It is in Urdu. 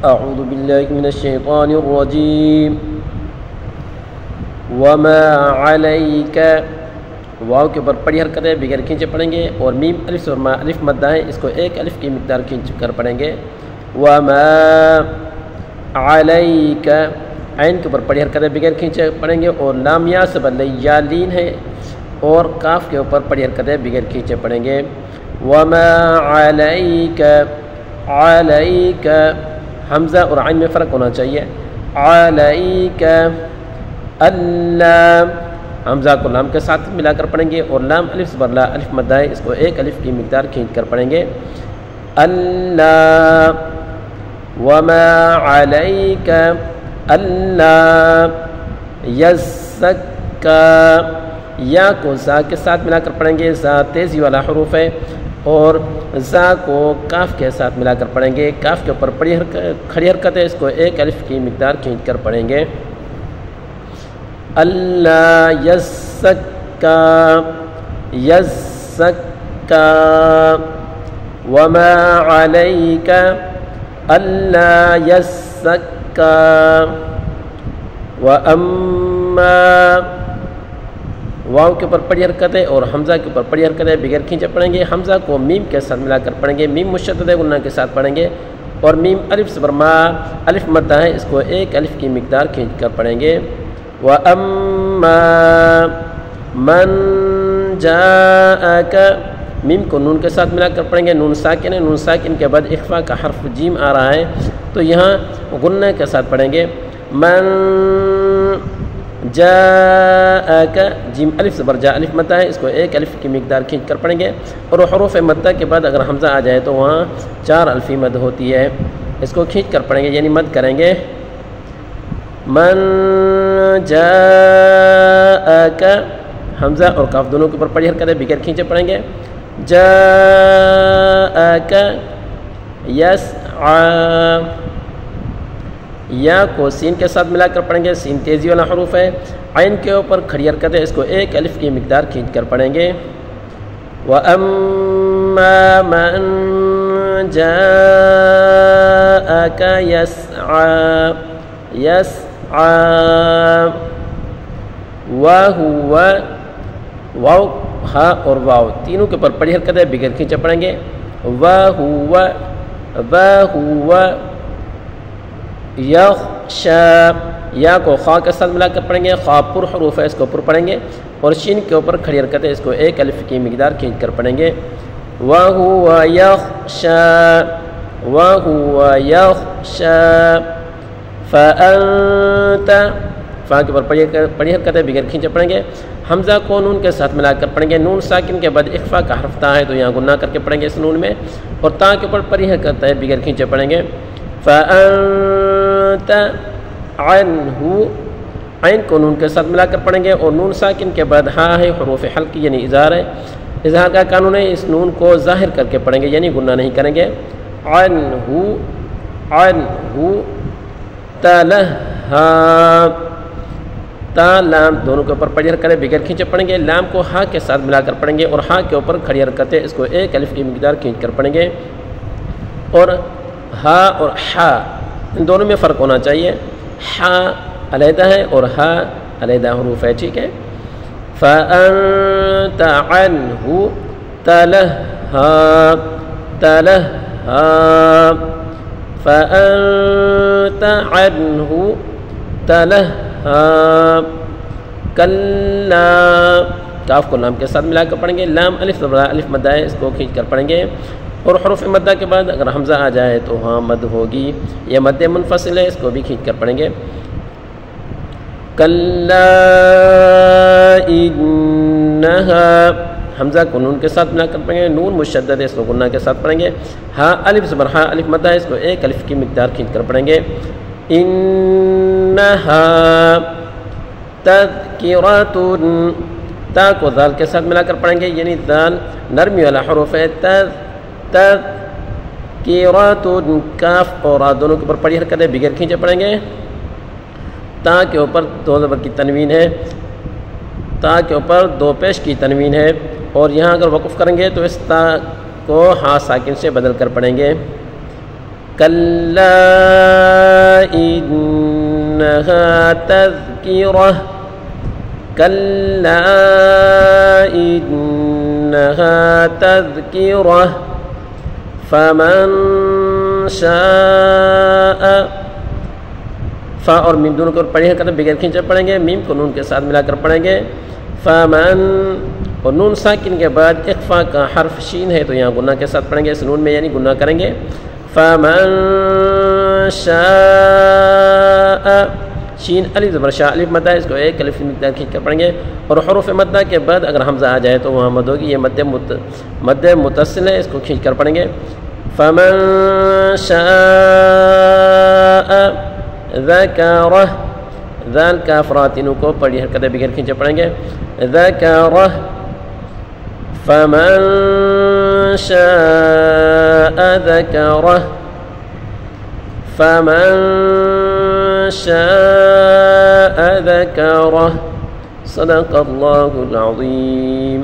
اعوذ باللہ من الشیطان الرجیم وما علیک، واو کے اوپر پڑھی حرکت ہے، بغیر کھینچے پڑھیں گے، اور میم الف سے ما الف مدہ ہے، اس کو ایک الف کی مقدار کھینچ کر پڑھیں گے۔ وما علیک، عین کے اوپر پڑھی حرکت ہے، بغیر کھینچے پڑھیں گے، اور لام یا سے بدلے یا لین ہے، اور کاف کے اوپر پڑھی حرکت ہے، بغیر کھینچے پڑھیں گے۔ وما علیک، علیک، حمزہ اور عین میں فرق ہونا چاہیے۔ علیک اللہ، حمزہ کو لام کے ساتھ ملا کر پڑھیں گے، اور لام الف سے بدلا الف مدہ ہے، اس کو ایک الف کی مقدار کھینچ کر پڑھیں گے۔ اللہ، وما علیک اللہ یزکا، یا کو زا کے ساتھ ملا کر پڑھیں گے، زا تیزی والا حروف ہے، اور زا کو کاف کے ساتھ ملا کر پڑھیں گے، کاف کے اوپر کھڑی حرکت ہے، اس کو ایک الف کی مقدار کھینچ کر پڑھیں گے۔ اللہ یزکا، یزکا، وما علیک اللہ یزکا، وَأَمَّا، واو کے اوپر پڑھی حرکت ہے، اور حمزہ کے اوپر پڑھی حرکت ہے، بغیر کھینچے پڑھیں گے۔ حمزہ کو میم کے ساتھ ملا کر پڑھیں گے، میم مشدد ہے، غنہ کے ساتھ پڑھیں گے، اور میم الف سے برما الف مدہ ہے، اس کو ایک الف کی مقدار کھینچ کر پڑھیں گے۔ وَأَمَّا مَن جَاءَكَ، میم کو نون کے ساتھ ملا کر پڑھیں گے، نون ساکن ہے، نون ساکن کے بعد اخفا کا حرف جیم آ رہا ہے، تو یہاں غنہ کے ساتھ پڑھیں گے۔ من جاءک، جیم الف زبر جا الف مدہ ہے، اس کو ایک الف کی مقدار کھینچ کر پڑھیں گے، اور حروف مدہ کے بعد اگر حمزہ آ جائے تو وہاں 4 الفی مد ہوتی ہے، اس کو کھینچ کر پڑھیں گے، یعنی مد کریں گے۔ من جاءک، حمزہ اور کاف دونوں کے اوپر پڑھی حرکت ہے، بغیر کھینچے پڑھیں گے۔ جاءک یسعی، یا کو سین کے ساتھ ملا کر پڑھیں گے، سین تیزی والا حروف ہے، عین کے اوپر کھڑی حرکت ہے، اس کو ایک الف کی مقدار کھینچ کر پڑھیں گے۔ وَأَمَّا مَن جَاءَكَ يَسْعَى، يَسْعَى، وَهُوَ، واو ہا اور واو تینوں کے اوپر پڑھی حرکت ہے، بغیر کھینچے پڑھیں گے۔ وَهُوَ، وَهُوَ یخشا، یا کو خا کے ساتھ ملا کر پڑھیں گے، خا پر حروف ہے، اس کو پر پڑھیں گے، اور شین کے اوپر کھڑی حرکت ہے، اس کو ایک الف کی مقدار کھینچ کر پڑھیں گے۔ وَهُوَ یخشا، وَهُوَ یخشا، فَأَنْتَ، فا کے اوپر پڑھی حرکت ہے، بغیر کھینچے پڑھیں گے۔ حمزہ کو نون کے ساتھ ملا کر پڑھیں گے، نون ساکن کے بعد اخفا کا حرف تا ہے، تو یہاں گناہ کر کے پڑھیں گے اس نون میں، اور تا کے اوپر پڑھی حرکت ہے، بغیر کھینچے پڑھیں گے۔ فَأَنْتَ عَنْهُ، عین کو نون کے ساتھ ملا کر پڑھیں گے، اور نون ساکن کے بعد ہا ہے، حروف حلق یعنی اظہار ہے، اظہار کا قانون ہے، اس نون کو ظاہر کر کے پڑھیں گے، یعنی گناہ نہیں کریں گے۔ عَنْهُ، عَنْهُ تَلَهَّا، تا لام دونوں کے اوپر پڑھی حرکت ہے، بغیر کھینچے پڑھیں گے، لام کو ہا کے ساتھ ملا کر پڑھیں گے، اور ہا کے اوپر کھڑی حرکت ہے، اس کو ایک الف کی مقدار کھینچ کر پڑھیں گے، اور ہا اور حا ان دونوں میں فرق ہونا چاہیے، حا علیحدہ ہے اور ہا علیحدہ حروف ہے، ٹھیک ہے۔ فَأَنْتَ عَنْهُ تَلَهَّا، تَلَهَّا، فَأَنْتَ عَنْهُ تَلَهَّا، کَلَّا، کاف کو لام کے ساتھ ملا کر پڑھیں گے، لام الف زبر الف مدہ ہے، اس کو کھینچ کر پڑھیں گے، اور حروف مدہ کے بعد اگر حمزہ آ جائے تو ہاں مد ہوگی، یہ مد منفصل ہے، اس کو بھی کھینچ کر پڑھیں گے۔ کَلَّا إِنَّهَا، حمزہ کو نون کے ساتھ ملا کر پڑھیں گے، نون مشدد ہے، اس کو غنہ کے ساتھ پڑھیں گے۔ ہاں الف زبر ہاں الف مدہ ہے، اس کو ایک الف کی مقدار کھینچ کر پڑھیں گے۔ إِنَّهَا تَذْكِرَةٌ، تا کو ذال کے ساتھ ملا کر پڑھیں گے، یعنی ذال نرمی والا حروف ہے، تذکرۃ، کاف اور را دونوں کے اوپر پڑھی حرکت ہے، بغیر کھینچے پڑھیں گے۔ تا کے اوپر 2 زبر کی تنوین ہے، تا کے اوپر 2 پیش کی تنوین ہے، اور یہاں اگر وقف کریں گے تو اس تا کو ہا ساکن سے بدل کر پڑھیں گے۔ کلا إنها تذكرة كلا إنها تذكرة فمن شاء فا اور میم دونوں کو پڑھیں کرتے بغیر کھینچے پڑھیں گے، میم کو نون کے ساتھ ملا کر پڑھیں گے فمن، اور نون ساکن کے بعد اخفا کا حرف شین ہے تو یہاں گناہ کے ساتھ پڑھیں گے، اس نون میں یعنی گناہ کریں گے فمن شاء، شین الف زبر شاء الف مدہ، اس کو ایک الف کی مقدار کھینچ کر پڑھیں گے، اور حروف مدہ کے بعد اگر حمزہ آ جائے تو وہاں مد ہوگی، یہ مد متصل ہے، اس کو کھینچ کر پڑھیں گے فمن شاء ذکرہ، ذال کاف را تینوں کو پڑھی حرکتیں بغیر کھینچے پڑھیں گے ذکرہ فمن شاء ذکرہ فمن شاء ذکرہ صدق اللہ العظیم.